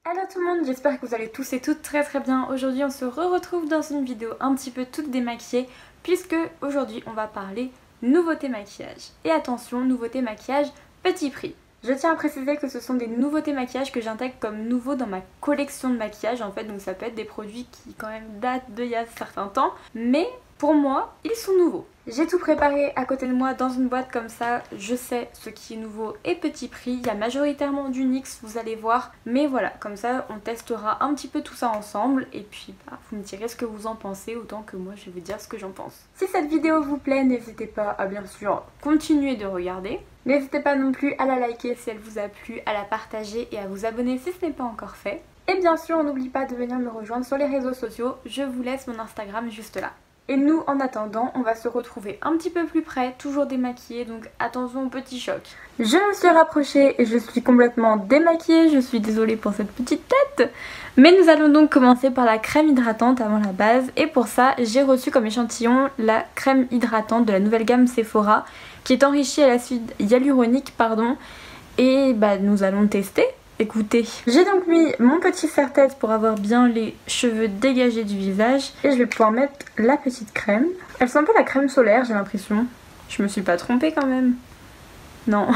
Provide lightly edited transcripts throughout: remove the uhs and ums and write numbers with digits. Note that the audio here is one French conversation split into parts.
Hello tout le monde, j'espère que vous allez tous et toutes très bien. Aujourd'hui on se retrouve dans une vidéo un petit peu toute démaquillée puisque aujourd'hui on va parler nouveautés maquillage. Et attention, nouveautés maquillage petit prix. Je tiens à préciser que ce sont des nouveautés maquillage que j'intègre comme nouveaux dans ma collection de maquillage en fait, donc ça peut être des produits qui quand même datent d'il y a certains temps, mais pour moi ils sont nouveaux. J'ai tout préparé à côté de moi dans une boîte comme ça, je sais ce qui est nouveau et petit prix, il y a majoritairement du NYX, vous allez voir, mais voilà, comme ça on testera un petit peu tout ça ensemble et puis vous me direz ce que vous en pensez autant que moi je vais vous dire ce que j'en pense. Si cette vidéo vous plaît, n'hésitez pas à bien sûr continuer de regarder, n'hésitez pas non plus à la liker si elle vous a plu, à la partager et à vous abonner si ce n'est pas encore fait. Et bien sûr on n'oublie pas de venir me rejoindre sur les réseaux sociaux, je vous laisse mon Instagram juste là. Et nous, en attendant, on va se retrouver un petit peu plus près, toujours démaquillée, donc attention au petit choc. Je me suis rapprochée et je suis complètement démaquillée, je suis désolée pour cette petite tête. Mais nous allons donc commencer par la crème hydratante avant la base. Et pour ça, j'ai reçu comme échantillon la crème hydratante de la nouvelle gamme Sephora, qui est enrichie à l'acide hyaluronique, Et nous allons tester. Écoutez, j'ai donc mis mon petit serre-tête pour avoir bien les cheveux dégagés du visage et je vais pouvoir mettre la petite crème. Elle sent un peu la crème solaire, j'ai l'impression. Je me suis pas trompée quand même. Non.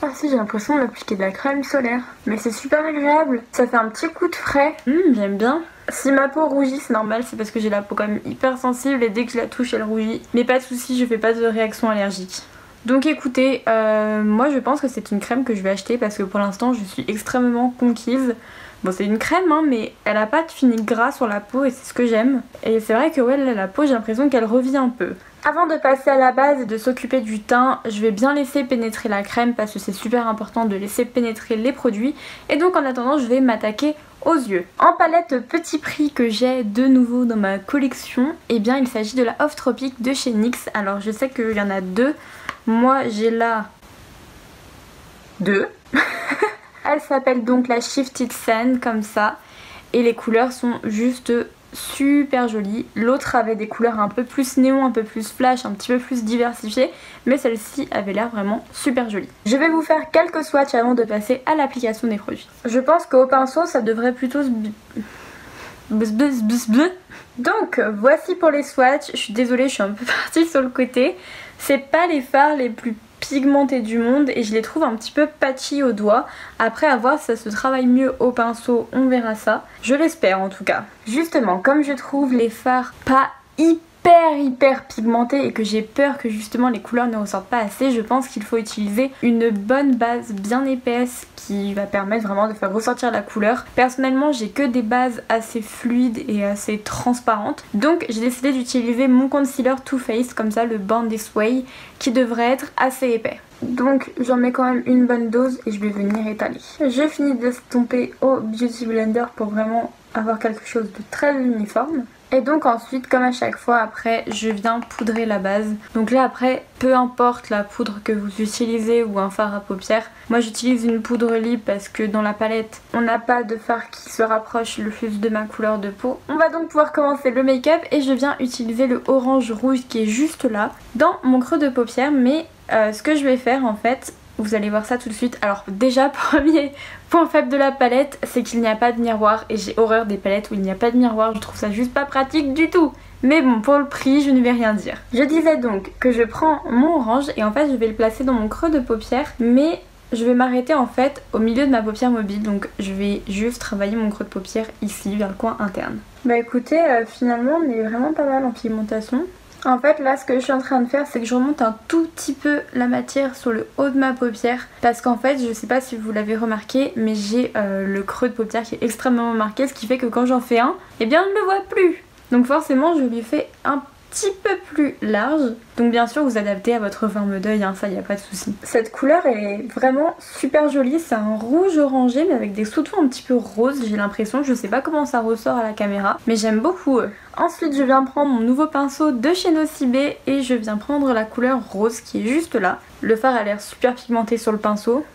Ah si, j'ai l'impression d'appliquer de la crème solaire. Mais c'est super agréable. Ça fait un petit coup de frais. J'aime bien. Si ma peau rougit, c'est normal, c'est parce que j'ai la peau quand même hyper sensible et dès que je la touche, elle rougit. Mais pas de soucis, je fais pas de réaction allergique. Donc écoutez, moi je pense que c'est une crème que je vais acheter parce que pour l'instant je suis extrêmement conquise. Bon, c'est une crème mais elle a pas de fini gras sur la peau et c'est ce que j'aime. Et c'est vrai que la peau, j'ai l'impression qu'elle revient un peu. Avant de passer à la base et de s'occuper du teint, je vais bien laisser pénétrer la crème parce que c'est super important de laisser pénétrer les produits. Et donc en attendant, je vais m'attaquer aux yeux. En palette petit prix que j'ai de nouveau dans ma collection, il s'agit de la Off Tropic de chez NYX. Alors je sais qu'il y en a deux. Moi j'ai là 2. Elle s'appelle donc la Shifted Sand comme ça. Et les couleurs sont juste super jolies. L'autre avait des couleurs un peu plus néon, un peu plus flash, un petit peu plus diversifiées. Mais celle-ci avait l'air vraiment super jolie. Je vais vous faire quelques swatchs avant de passer à l'application des produits. Je pense qu'au pinceau ça devrait plutôt Donc voici pour les swatchs. Je suis désolée, je suis un peu partie sur le côté. C'est pas les fards les plus pigmentés du monde et je les trouve un petit peu patchy au doigt. Après à voir si ça se travaille mieux au pinceau, on verra ça. Je l'espère en tout cas. Justement, comme je trouve les fards pas hyper pigmentés et que j'ai peur que justement les couleurs ne ressortent pas assez, je pense qu'il faut utiliser une bonne base bien épaisse qui va permettre vraiment de faire ressortir la couleur. Personnellement j'ai que des bases assez fluides et assez transparentes, donc j'ai décidé d'utiliser mon concealer Too Faced, comme ça le Bandit Way, qui devrait être assez épais. Donc j'en mets quand même une bonne dose et je vais venir étaler. Je finis d'estomper au Beauty Blender pour vraiment avoir quelque chose de très uniforme. Et donc ensuite, comme à chaque fois après, je viens poudrer la base. Donc là après, peu importe la poudre que vous utilisez ou un fard à paupières, moi j'utilise une poudre libre parce que dans la palette, on n'a pas de fard qui se rapproche le plus de ma couleur de peau. On va donc pouvoir commencer le make-up et je viens utiliser le orange rouge qui est juste là, dans mon creux de paupière. Mais ce que je vais faire en fait, vous allez voir ça tout de suite. Alors déjà, premier point faible de la palette, c'est qu'il n'y a pas de miroir et j'ai horreur des palettes où il n'y a pas de miroir, je trouve ça juste pas pratique du tout. Mais bon, pour le prix, je ne vais rien dire. Je disais donc que je prends mon orange et en fait je vais le placer dans mon creux de paupière, mais je vais m'arrêter en fait au milieu de ma paupière mobile, donc je vais juste travailler mon creux de paupière ici vers le coin interne. Bah écoutez, finalement on est vraiment pas mal en pigmentation. En fait là ce que je suis en train de faire, c'est que je remonte un tout petit peu la matière sur le haut de ma paupière, parce qu'en fait je sais pas si vous l'avez remarqué, mais j'ai le creux de paupière qui est extrêmement marqué, ce qui fait que quand j'en fais un, eh bien je ne le vois plus. Donc forcément je lui fais un petit peu plus large. Donc bien sûr vous adaptez à votre forme d'œil, ça y a pas de souci. Cette couleur est vraiment super jolie, c'est un rouge orangé mais avec des sous-tons un petit peu roses, j'ai l'impression. Je sais pas comment ça ressort à la caméra, mais j'aime beaucoup. Ensuite je viens prendre mon nouveau pinceau de chez Nocibé et je viens prendre la couleur rose qui est juste là. Le fard a l'air super pigmenté sur le pinceau,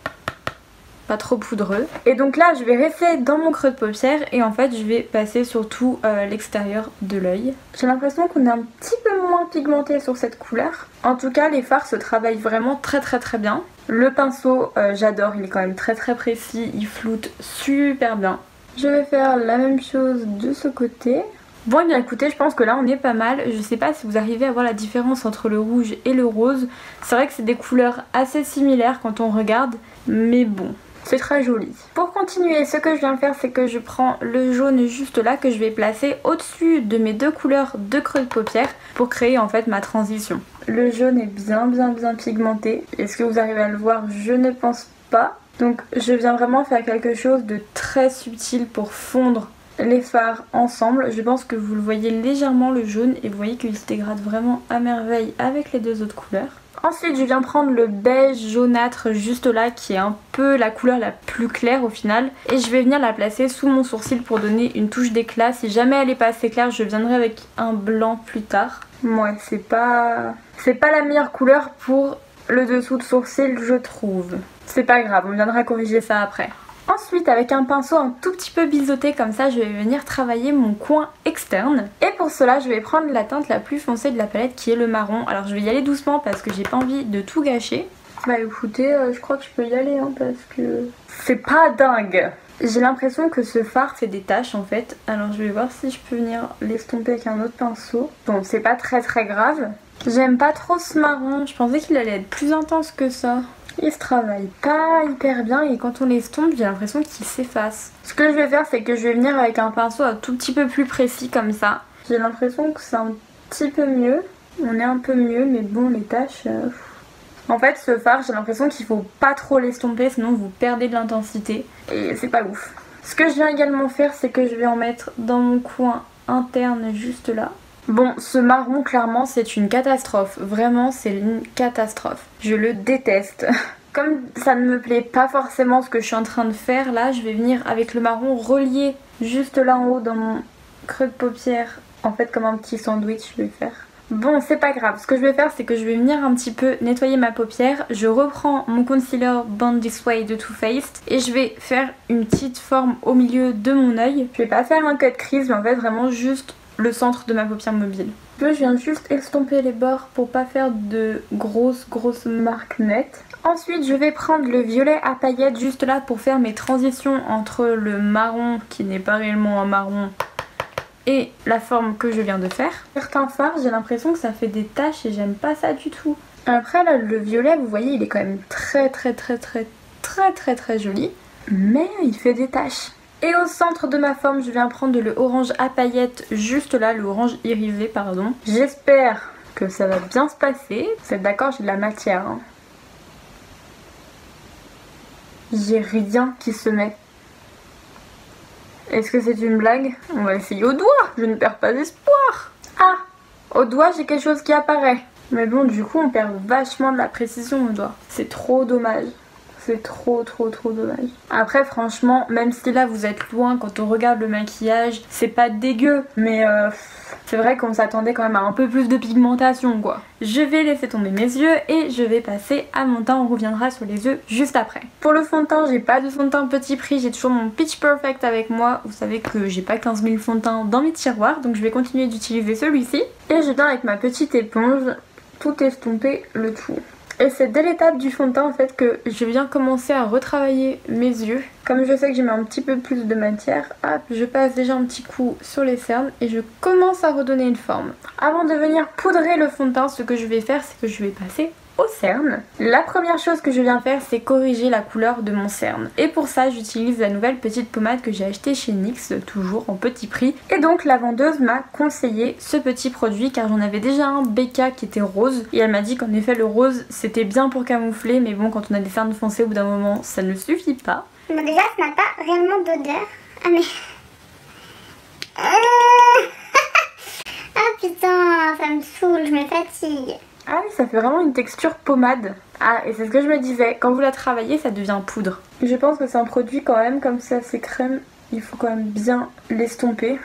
pas trop poudreux. Et donc là je vais rester dans mon creux de paupière et en fait je vais passer sur tout l'extérieur de l'œil. J'ai l'impression qu'on est un petit peu moins pigmenté sur cette couleur. En tout cas les fards se travaillent vraiment très bien. Le pinceau, j'adore, il est quand même très précis, il floute super bien. Je vais faire la même chose de ce côté. Bon et bien écoutez, je pense que là on est pas mal. Je sais pas si vous arrivez à voir la différence entre le rouge et le rose. C'est vrai que c'est des couleurs assez similaires quand on regarde, mais bon, c'est très joli. Pour continuer, ce que je viens de faire, c'est que je prends le jaune juste là que je vais placer au-dessus de mes deux couleurs de creux de paupière pour créer en fait ma transition. Le jaune est bien pigmenté. Est-ce que vous arrivez à le voir? Je ne pense pas. Donc je viens vraiment faire quelque chose de très subtil pour fondre les fards ensemble. Je pense que vous le voyez légèrement le jaune et vous voyez qu'il se dégrade vraiment à merveille avec les deux autres couleurs. Ensuite je viens prendre le beige jaunâtre juste là qui est un peu la couleur la plus claire au final et je vais venir la placer sous mon sourcil pour donner une touche d'éclat. Si jamais elle n'est pas assez claire, je viendrai avec un blanc plus tard. Ouais, c'est pas la meilleure couleur pour le dessous de sourcil, je trouve. C'est pas grave, on viendra corriger ça après. Ensuite, avec un pinceau un tout petit peu biseauté comme ça, je vais venir travailler mon coin externe. Et pour cela, je vais prendre la teinte la plus foncée de la palette qui est le marron. Alors je vais y aller doucement parce que j'ai pas envie de tout gâcher. Bah écoutez, je crois que je peux y aller hein, parce que c'est pas dingue. J'ai l'impression que ce fard fait des taches en fait. Alors je vais voir si je peux venir l'estomper avec un autre pinceau. Bon, c'est pas très grave. J'aime pas trop ce marron, je pensais qu'il allait être plus intense que ça. Il se travaille pas hyper bien et quand on l'estompe, j'ai l'impression qu'il s'efface. Ce que je vais faire, c'est que je vais venir avec un pinceau un tout petit peu plus précis comme ça. J'ai l'impression que c'est un petit peu mieux. On est un peu mieux, mais bon, les taches... En fait, ce fard, j'ai l'impression qu'il faut pas trop l'estomper, sinon vous perdez de l'intensité. Et c'est pas ouf. Ce que je viens également faire, c'est que je vais en mettre dans mon coin interne juste là. Bon, ce marron, clairement, c'est une catastrophe. Vraiment, c'est une catastrophe. Je le déteste. Comme ça ne me plaît pas forcément ce que je suis en train de faire, là, je vais venir avec le marron relier juste là en haut dans mon creux de paupière. En fait, comme un petit sandwich, je vais faire. Bon, c'est pas grave. Ce que je vais faire, c'est que je vais venir un petit peu nettoyer ma paupière. Je reprends mon concealer Born This Way de Too Faced et je vais faire une petite forme au milieu de mon œil. Je vais pas faire un cut crease, mais en fait, vraiment juste le centre de ma paupière mobile. Je viens juste estomper les bords pour pas faire de grosses marques nettes. Ensuite je vais prendre le violet à paillettes juste là pour faire mes transitions entre le marron qui n'est pas réellement un marron et la forme que je viens de faire. Certains fards, j'ai l'impression que ça fait des taches et j'aime pas ça du tout. Après là, le violet, vous voyez, il est quand même très joli, mais il fait des taches. Et au centre de ma forme, je viens prendre le orange à paillettes juste là, le orange irisé, pardon. J'espère que ça va bien se passer. Vous êtes d'accord, j'ai de la matière. Hein. J'ai rien qui se met. Est-ce que c'est une blague? On va essayer au doigt, je ne perds pas espoir. Ah, au doigt j'ai quelque chose qui apparaît. Mais bon, du coup on perd vachement de la précision au doigt. C'est trop dommage. C'est trop dommage. Après franchement, même si là vous êtes loin, quand on regarde le maquillage, c'est pas dégueu. Mais c'est vrai qu'on s'attendait quand même à un peu plus de pigmentation quoi. Je vais laisser tomber mes yeux et je vais passer à mon teint. On reviendra sur les yeux juste après. Pour le fond de teint, j'ai pas de fond de teint petit prix. J'ai toujours mon Pitch Perfect avec moi. Vous savez que j'ai pas 15 000 fonds de teint dans mes tiroirs. Donc je vais continuer d'utiliser celui-ci. Et je viens avec ma petite éponge tout estomper le tout. Et c'est dès l'étape du fond de teint en fait que je viens commencer à retravailler mes yeux. Comme je sais que j'ai mis un petit peu plus de matière, hop, je passe déjà un petit coup sur les cernes et je commence à redonner une forme. Avant de venir poudrer le fond de teint, ce que je vais faire, c'est que je vais passer aux cernes. La première chose que je viens faire, c'est corriger la couleur de mon cerne. Et pour ça, j'utilise la nouvelle petite pommade que j'ai achetée chez NYX, toujours en petit prix. Et donc la vendeuse m'a conseillé ce petit produit car j'en avais déjà un BK qui était rose. Et elle m'a dit qu'en effet le rose c'était bien pour camoufler, mais bon, quand on a des cernes foncées au bout d'un moment, ça ne suffit pas. Bon, déjà ça n'a pas réellement d'odeur. Ah mais... Ah putain, ça me saoule, je me fatigue. Ah oui, ça fait vraiment une texture pommade. Ah, et c'est ce que je me disais, quand vous la travaillez, ça devient poudre. Je pense que c'est un produit quand même, comme c'est assez crème, il faut quand même bien l'estomper.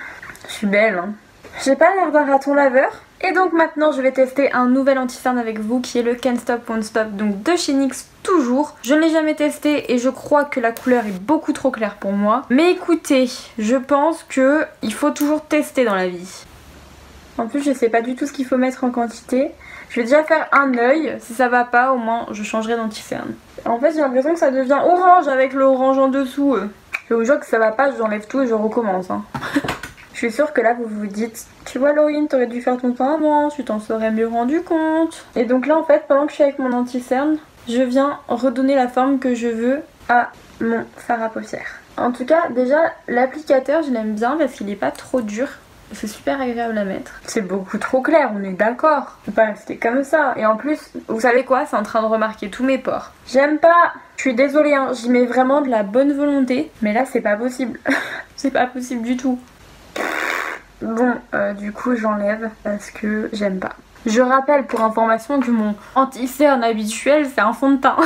Je suis belle, hein. J'ai pas l'air d'un raton laveur. Et donc maintenant, je vais tester un nouvel anti-cerne avec vous, qui est le Can't Stop Won't Stop, donc de chez NYX toujours. Je ne l'ai jamais testé et je crois que la couleur est beaucoup trop claire pour moi. Mais écoutez, je pense que il faut toujours tester dans la vie. En plus, je sais pas du tout ce qu'il faut mettre en quantité. Je vais déjà faire un œil, si ça va pas au moins je changerai d'anti-cerne. En fait j'ai l'impression que ça devient orange avec le orange en dessous. Je vous jure que ça va pas, j'enlève tout et je recommence. Hein. Je suis sûre que là vous vous dites, tu vois Laurine, t'aurais dû faire ton teint avant, tu t'en serais mieux rendu compte. Et donc là en fait pendant que je suis avec mon anti-cerne, je viens redonner la forme que je veux à mon fard à paupières. En tout cas déjà l'applicateur je l'aime bien parce qu'il est pas trop dur. C'est super agréable à mettre. C'est beaucoup trop clair, on est d'accord. On peut pas rester comme ça. Et en plus, vous savez quoi? C'est en train de remarquer tous mes pores. J'aime pas. Je suis désolée, hein. J'y mets vraiment de la bonne volonté. Mais là, c'est pas possible. C'est pas possible du tout. Bon, du coup, j'enlève parce que j'aime pas. Je rappelle pour information que mon anti-cerne habituel, c'est un fond de teint.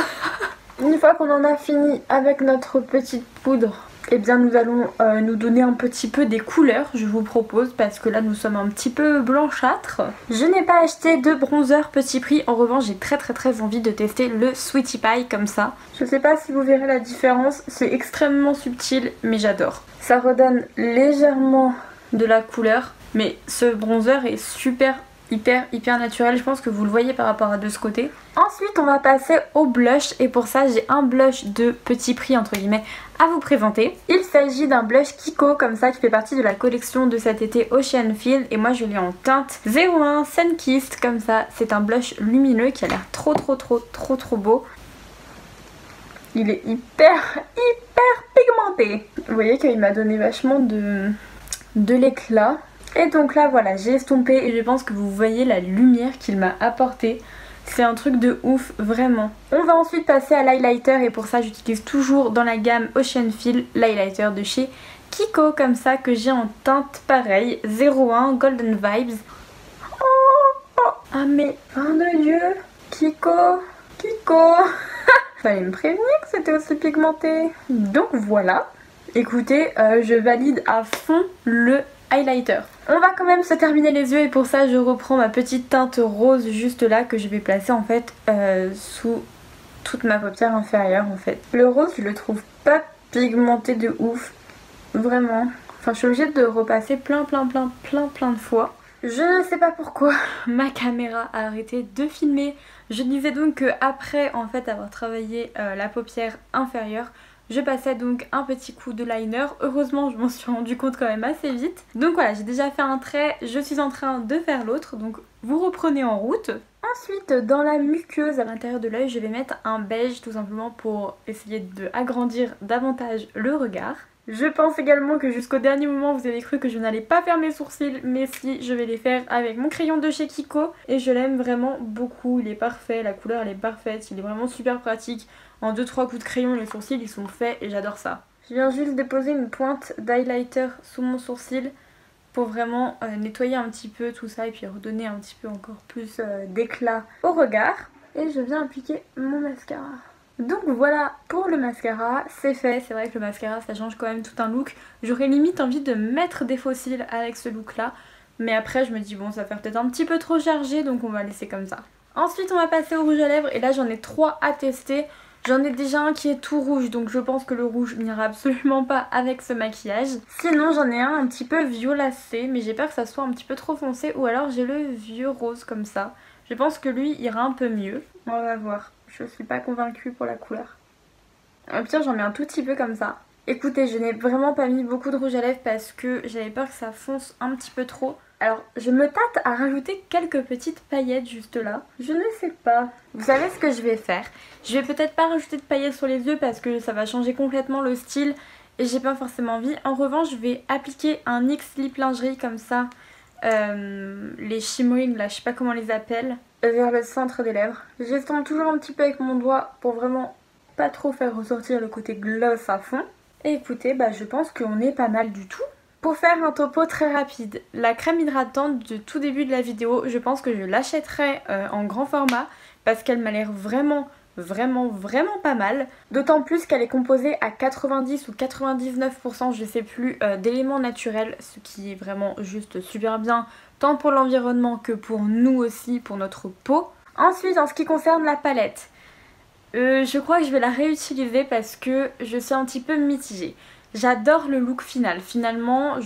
Une fois qu'on en a fini avec notre petite poudre, eh bien nous allons nous donner un petit peu des couleurs, je vous propose, parce que là nous sommes un petit peu blanchâtres. Je n'ai pas acheté de bronzer petit prix, en revanche j'ai très envie de tester le Sweetie Pie comme ça. Je sais pas si vous verrez la différence, c'est extrêmement subtil mais j'adore. Ça redonne légèrement de la couleur, mais ce bronzer est super hyper naturel, je pense que vous le voyez par rapport à de ce côté. Ensuite on va passer au blush et pour ça j'ai un blush de petit prix entre guillemets à vous présenter. Il s'agit d'un blush Kiko comme ça qui fait partie de la collection de cet été Ocean Field et moi je l'ai en teinte 01 Sunkissed comme ça. C'est un blush lumineux qui a l'air trop beau. Il est hyper pigmenté. Vous voyez qu'il m'a donné vachement de l'éclat. Et donc là voilà, j'ai estompé et je pense que vous voyez la lumière qu'il m'a apportée. C'est un truc de ouf, vraiment. On va ensuite passer à l'highlighter et pour ça j'utilise toujours dans la gamme Ocean Field l'highlighter de chez Kiko comme ça que j'ai en teinte pareil, 01 Golden Vibes. Ah mais, fin de Dieu, Kiko. Fallait me prévenir que c'était aussi pigmenté. Donc voilà, écoutez, je valide à fond le highlighter. On va quand même se terminer les yeux et pour ça je reprends ma petite teinte rose juste là que je vais placer en fait sous toute ma paupière inférieure en fait. Le rose je le trouve pas pigmenté de ouf, vraiment. Enfin je suis obligée de repasser plein de fois. Je ne sais pas pourquoi ma caméra a arrêté de filmer. Je disais donc que après en fait avoir travaillé la paupière inférieure, je passais donc un petit coup de liner. Heureusement je m'en suis rendu compte quand même assez vite. Donc voilà, j'ai déjà fait un trait, je suis en train de faire l'autre. Donc vous reprenez en route. Ensuite dans la muqueuse à l'intérieur de l'œil je vais mettre un beige tout simplement pour essayer d'agrandir davantage le regard. Je pense également que jusqu'au dernier moment vous avez cru que je n'allais pas faire mes sourcils, mais si, je vais les faire avec mon crayon de chez Kiko et je l'aime vraiment beaucoup, il est parfait, la couleur elle est parfaite, il est vraiment super pratique. En 2-3 coups de crayon les sourcils ils sont faits et j'adore ça. Je viens juste déposer une pointe d'highlighter sous mon sourcil pour vraiment nettoyer un petit peu tout ça et puis redonner un petit peu encore plus d'éclat au regard. Et je viens appliquer mon mascara. Donc voilà pour le mascara, c'est fait. C'est vrai que le mascara ça change quand même tout un look. J'aurais limite envie de mettre des faux cils avec ce look là. Mais après je me dis bon ça va faire peut-être un petit peu trop chargé donc on va laisser comme ça. Ensuite on va passer au rouge à lèvres et là j'en ai 3 à tester. J'en ai déjà un qui est tout rouge donc je pense que le rouge n'ira absolument pas avec ce maquillage. Sinon j'en ai un petit peu violacé mais j'ai peur que ça soit un petit peu trop foncé ou alors j'ai le vieux rose comme ça. Je pense que lui ira un peu mieux. On va voir. Je suis pas convaincue pour la couleur. Au pire j'en mets un tout petit peu comme ça. Écoutez je n'ai vraiment pas mis beaucoup de rouge à lèvres parce que j'avais peur que ça fonce un petit peu trop. Alors je me tâte à rajouter quelques petites paillettes juste là. Je ne sais pas. Vous savez ce que je vais faire? Je vais peut-être pas rajouter de paillettes sur les yeux parce que ça va changer complètement le style et j'ai pas forcément envie. En revanche je vais appliquer un NYX Lip Lingerie comme ça. Les shimmering là, je sais pas comment on les appelle, vers le centre des lèvres. J'estompe toujours un petit peu avec mon doigt pour vraiment pas trop faire ressortir le côté gloss à fond. Et écoutez, bah je pense qu'on est pas mal du tout. Pour faire un topo très rapide, la crème hydratante de tout début de la vidéo, je pense que je l'achèterai en grand format parce qu'elle m'a l'air vraiment pas mal. D'autant plus qu'elle est composée à 90 ou 99%, je sais plus, d'éléments naturels, ce qui est vraiment juste super bien, tant pour l'environnement que pour nous aussi, pour notre peau. Ensuite, en ce qui concerne la palette, je crois que je vais la réutiliser parce que je suis un petit peu mitigée. J'adore le look final, finalement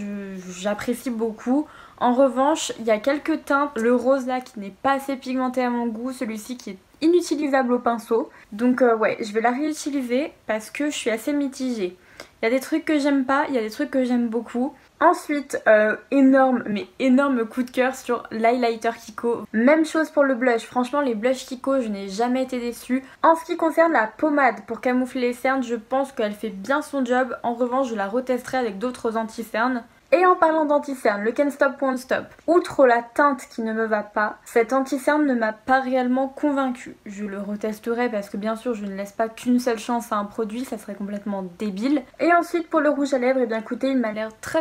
j'apprécie beaucoup. En revanche, il y a quelques teintes, le rose là qui n'est pas assez pigmenté à mon goût, celui-ci qui est inutilisable au pinceau. Donc ouais, je vais la réutiliser parce que je suis assez mitigée. Il y a des trucs que j'aime pas, il y a des trucs que j'aime beaucoup. Ensuite, énorme coup de cœur sur l'highlighter Kiko. Même chose pour le blush. Franchement, les blushs Kiko, je n'ai jamais été déçue. En ce qui concerne la pommade pour camoufler les cernes, je pense qu'elle fait bien son job. En revanche, je la retesterai avec d'autres anti-cernes. Et en parlant d'anti-cerne, le Can't Stop Won't Stop, outre la teinte qui ne me va pas, cet anti-cerne ne m'a pas réellement convaincue. Je le retesterai parce que bien sûr je ne laisse pas qu'une seule chance à un produit, ça serait complètement débile. Et ensuite pour le rouge à lèvres, et bien écoutez, il m'a l'air très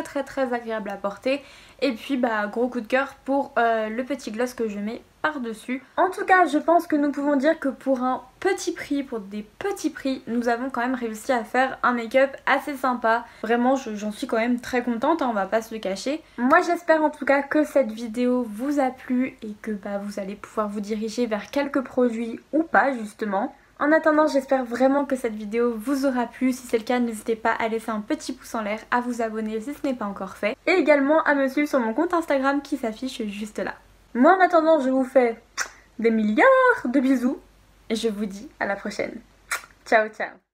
agréable à porter. Et puis bah gros coup de cœur pour le petit gloss que je mets par-dessus. En tout cas, je pense que nous pouvons dire que pour un petit prix, pour des petits prix, nous avons quand même réussi à faire un make-up assez sympa. Vraiment, j'en suis quand même très contente, hein, on va pas se le cacher. Moi, j'espère en tout cas que cette vidéo vous a plu et que bah, vous allez pouvoir vous diriger vers quelques produits ou pas justement. En attendant, j'espère vraiment que cette vidéo vous aura plu. Si c'est le cas, n'hésitez pas à laisser un petit pouce en l'air, à vous abonner si ce n'est pas encore fait. Et également à me suivre sur mon compte Instagram qui s'affiche juste là. Moi en attendant, je vous fais des milliards de bisous. Et je vous dis à la prochaine. Ciao ciao.